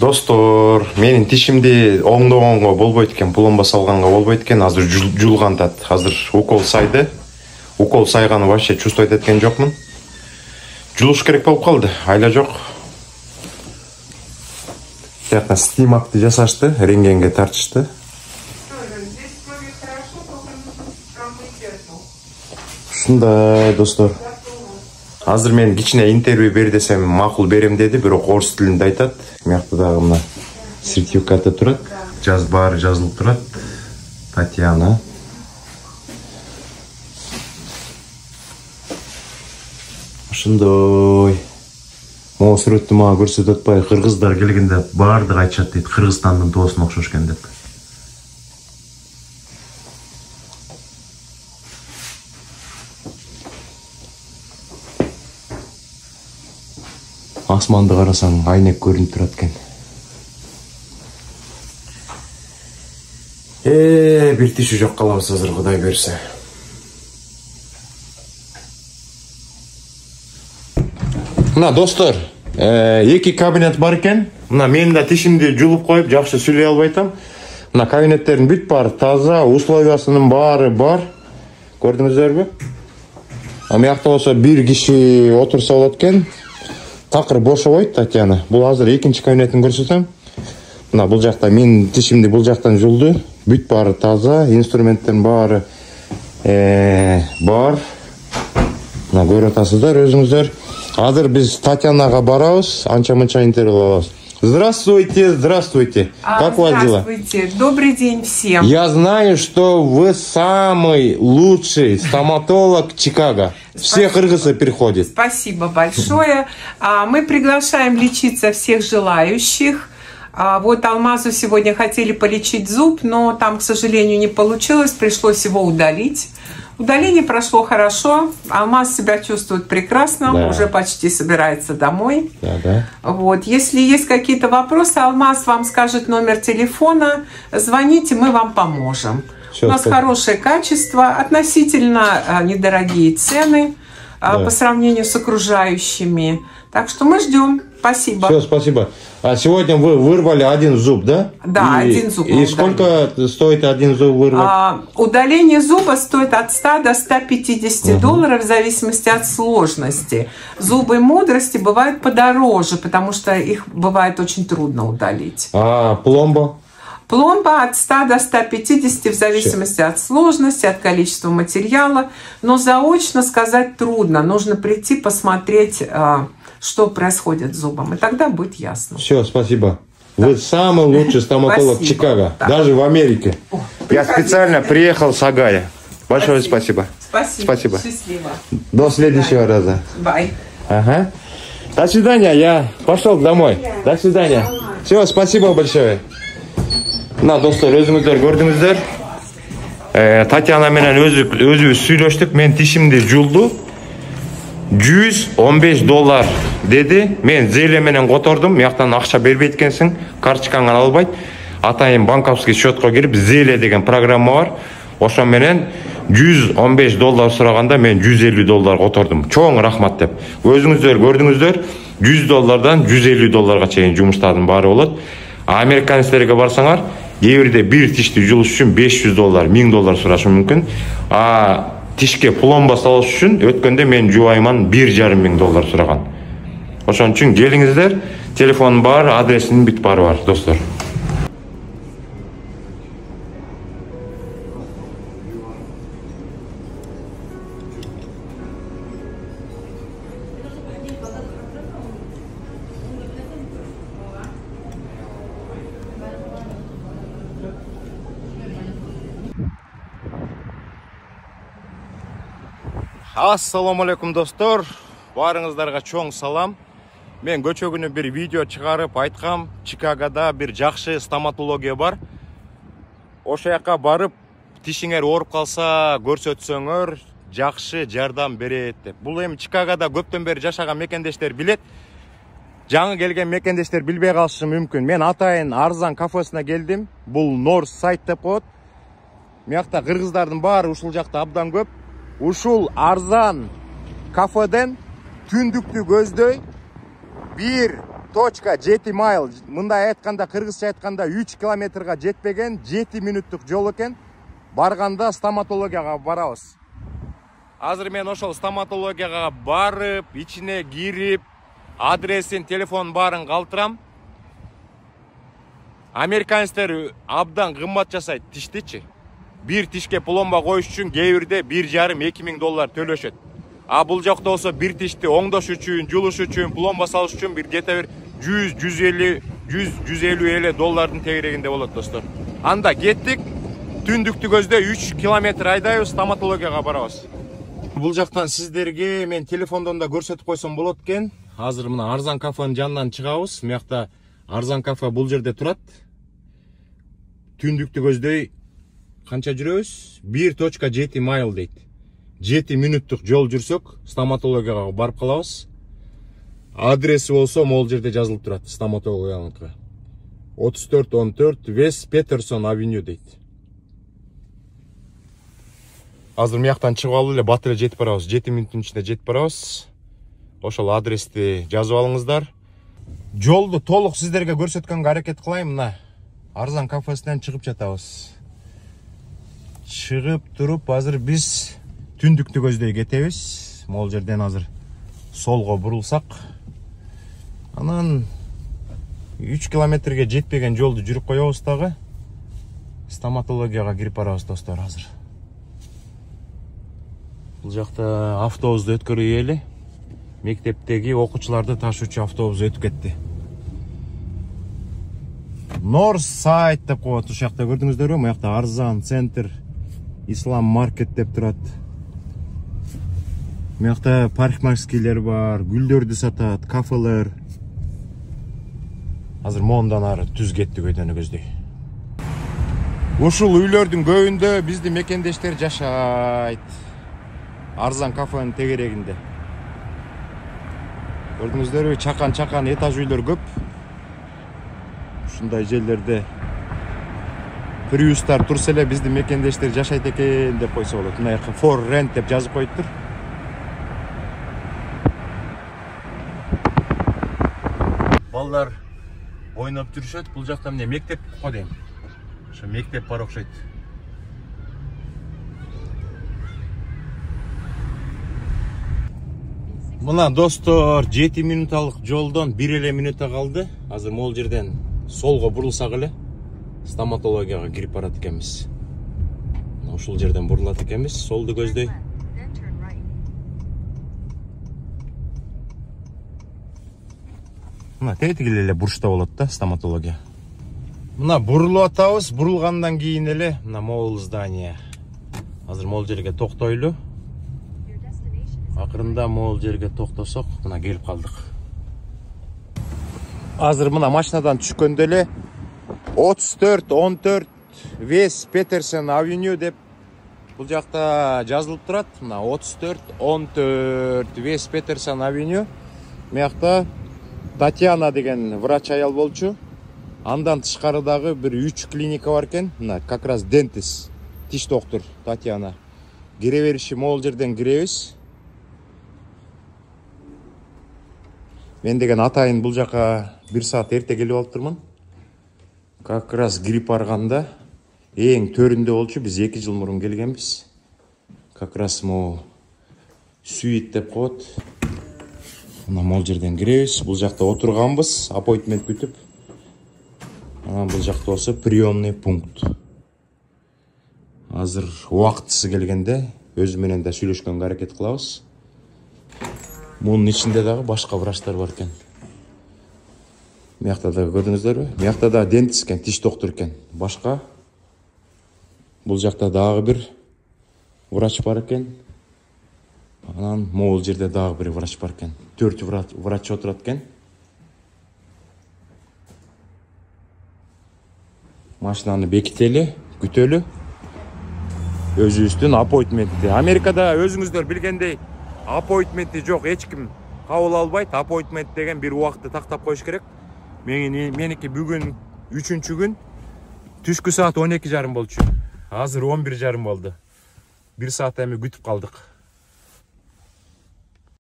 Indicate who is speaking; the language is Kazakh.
Speaker 1: Достор, менин тишимди оңдогонго болбойт экен, пломба салганга болбойт экен. Азыр жулган тат. Азыр укол сайды. Укол сайганы вообще чувствовать эткен жокмун. Жулуш керек болуп калды. Айла жок. Тияктан стимакты жасашты, рентгенге тартышты. Ушундай, достор. Азыр мен кичине интервью бер десем макул берем деди, бирок орус тилинде айтат. Мыякта дагы мына сертификаты турат. Баары жазылып турат. Татьяна. Ошондой. Могу сүрөттү мага көрсөтүп атпай, кыргыздар келгенде баардыгы айтышат дейт, Кыргызстандын тоосуна окшош экен деп. Асманды карасаң, айнек көрүнүп турат экен. Бир тиши жок калабыз азыр, Кудай берсе. Мына достор, эки кабинет бар экен. Мына мен да тишимди жулуп коюп, жакшы сүйлөй албайтам. Мына кабинеттердин бүт баары таза, условиясынын баары бар. Көрдүңүздөрбү? Мыякта болсо бир киши отурса болот экен. Такыр бошобойт, Татьяна. Бул азыр экинчи кабинетин көрсөтөм. Мына бул жакта мен тишимди бул жактан жулду. Бүт баары таза, инструменттердин баары бар. Мына көрүп атасыздар өзүңүздөр. Азыр биз Татьянага барабыз, анча-мынча интервью алабыз. Здравствуйте, здравствуйте. Как у вас дела?
Speaker 2: Здравствуйте, добрый день всем.
Speaker 1: Я знаю, что вы самый лучший стоматолог Чикаго. Все кыргызы приходят.
Speaker 2: Спасибо большое. Мы приглашаем лечиться всех желающих. Вот Алмазу сегодня хотели полечить зуб, но там, к сожалению, не получилось, пришлось его удалить. Удаление прошло хорошо, Алмаз себя чувствует прекрасно, да. Уже почти собирается домой.
Speaker 1: Да.
Speaker 2: Вот. Если есть какие-то вопросы, Алмаз вам скажет номер телефона, звоните, мы вам поможем.
Speaker 1: Все,
Speaker 2: у нас хорошее качество, относительно недорогие цены по сравнению с окружающими. Так что мы ждем. Спасибо.
Speaker 1: Все, спасибо. А сегодня вы вырвали один зуб, да?
Speaker 2: Да, один зуб.
Speaker 1: И сколько стоит один зуб вырвать?
Speaker 2: Удаление зуба стоит от 100 до 150 долларов в зависимости от сложности. Зубы мудрости бывают подороже, потому что их бывает очень трудно удалить.
Speaker 1: А пломба?
Speaker 2: Пломба от 100 до 150 в зависимости от сложности, от количества материала. Но заочно сказать трудно. Нужно прийти посмотреть, что происходит с зубом. И тогда будет ясно.
Speaker 1: Все, спасибо. Да. Вы самый лучший стоматолог Чикаго. Да. Даже в Америке. Я специально приехал с Огайо. Большое спасибо.
Speaker 2: Спасибо. Счастливо.
Speaker 1: До следующего раза.
Speaker 2: Бай.
Speaker 1: Ага. До свидания. Я пошел домой. До свидания. Все, спасибо большое. Мына достор, өзүңүздөр көрдүңүздөр. Татьяна менен өзүбүз сүйлөштүк. Мен тишимди жулду. 115 доллар деди. Мен зейле менен котордум. Мыяктан акча бербейт экенсиң, карточкаңан албайт. Атайын банковский счетко кирип, зейле деген программа бар. Ошо менен 115 доллар сураганда мен 150 доллар котордум. Чоң рахмат деп. Өзүңүздөр көрдүңүздөр, 100 доллардан 150 долларга чейин жумуштардын баары болот. Американецтерге барсаңар, кээ бир тишти жулуш үчүн 500 доллар, 1000 доллар сурашы мүмкүн. Тишке пломба салыш үчүн өткөндө мен жубайман 1,5 доллар сураган. Ошон үчүн келиңиздер, телефон бар, адресинин бүт баары бар, достор. Ассаламу алейкум, достор. Барыңыздарга чоң салам. Мен көчө күнү бир видео чыгарып айткам, Чикагода бир жакшы стоматология бар. Ошо жака барып, тишиңер ооруп калса, көрсөтсөңөр, жакшы жардам берет деп. Бул эми Чикагода көптөн бери жашаган мекендештер билет. Жаңы келген мекендештер билбей калышы мүмкүн. Мен атайын арзан кафесине келдим. Бул Northside деп коет. Мыякта кыргыздардын баары ушул жакта абдан көп. Ушул арзан кафеден түндүктү көздөй бир
Speaker 3: 1.7 mile. Мындай айтканда, кыргызча айтканда 3 километрга жетпеген 7 мүнөттүк жол экен. Барганда стоматологияга барабыз. Азыр мен ошол стоматологияга барып, ичине кирип, адресин, телефон барын калтырам. Американецтер абдан кымбат жасайт тиштичи. Bir tişke plomba koyuş üçün geyirde 1,5-2 ming dollar төлөшөт. А бул жакта болсо bir tişti оңдош үчүн, жулуш үчүн, plomba салыш үчүн bir gete bir 100-150 доллардын тегерегинде болот достор. Анда кеттик, түндүктү көздөй 3 километр айдайбыз, стоматологияга барабыз. Бул жактан сиздерге мен телефондон да көрсөтүп койсом болот экен. Азыр мына Арзан кафенин жанынан чыгабыз. Мыякта Арзан кафе бул жерде турат. Түндүктү көздөй канча жүрөбүз? 1.7 mile дейт. 7 мүнөттүк жол жүрсөк, стоматологияга барып калабыз. Адреси болсо могул жерде жазылып турат, стоматологияныкы. 3414 West Peterson Avenue дейт. Азыр мыяктан чыгып алып эле бат эле жетип барабыз. 7 мүнөттүн ичинде жетип барабыз. Ошол адрести жазып алыңыздар. Жолду толук сиздерге көрсөткөнгө аракет кылайм. Мына Арзан кафесинен чыгып жатабыз. Чыгып туруп, азыр биз түндүктү көздөй кетебиз. Могул жерден азыр солго бурулсак, анан 3 километрге жетпеген жолду жүрүп коебуз дагы. Стоматологияга кирип барабыз достор азыр. Бул жакта автобусту өткөрүү эле. Мектептеги окуучуларды ташуучу автобус өтүп кетти. Northside деп коет ушул жакта, көрдүңүздөрбү? Бул жакта Арзан центр, Ислам маркет деп турат. Бул жакта парикмахерскийлер бар, гүлдөрдү сатат, кафелер. Азыр моундан ары түз кеттик өйдөнү көздөй. Ушул үйлөрдүн көбүндө биздин мекендештер жашайт. Арзан кафенин тегерегинде. Көрдүңүздөрбү? Чакан этаж үйлөр көп. Ушундай жерлерде приустар турса эле биздин мекендештер жашайт экен деп койсо болот. Мына жака for rent деп жазып коюптур. Балдар ойноп жүрүшөт. Бул жакта эмне мектеп го дейм. Ошо мектеп бар окшойт. Мына достор 7 минуталык жолдон 1 эле минута калды. Азыр могул жерден солго бурулсак эле стоматологияга кирип барат экенбиз. Ушул жерден бурулат экенбиз, солду көздөй. Мына тетигил эле бурушта болот да стоматология. Мына бурулуп атабыз, бурулгандан кийин эле мына могул здание. Азыр могул жерге токтойлу. Акырында могул жерге токтосок, мына келип калдык. Азыр мына машинадан түшкөндө эле 3414 West Peterson Avenue деп бул жакта жазылып турат. Мына 3414 West Peterson Avenue. Мыякта Татьяна деген врач аял болчу. Андан тышкарыдагы бир 3 клиника бар экен. Мына как раз дентист, тиш доктор Татьяна. Кире бериши могул жерден киребиз. Мен деген атайын бул жака 1 саат эрте келип алыптырмын. Как раз кирип барганда эң төрүндө болчу. Биз 2 жыл мурун келгенбиз. Как раз могу суит деп коет. Мына могул жерден киребиз. Бул жакта отурганбыз, аппоинтмент күтүп. Анан бул жакта болсо приемный пункт. Азыр убактысы келгенде өзү менен да сүйлөшкөнгө аракет кылабыз. Мунун ичинде дагы башка врачтар бар экен. Мыякта да көрдүңүздөрбү? Мыякта да дентист экен, тиш доктор экен. Башка бул жакта дагы бир врач бар экен. Анан могул жерде дагы бир врач бар экен. 4 врач отурат экен. Машинаны бекители, күтөлү. Өзүбүздүн аппоинтменти. Америкада өзүңүздөр билгендей аппоинтменти жок, эч ким кабыл албайт. Аппоинтмент деген бир убакытты тактап коюш керек. Меники бүгүн 3-күн түшкү саат 12:30 болчу. Азыр 11:30 болду. 1 саат эми күтүп калдык.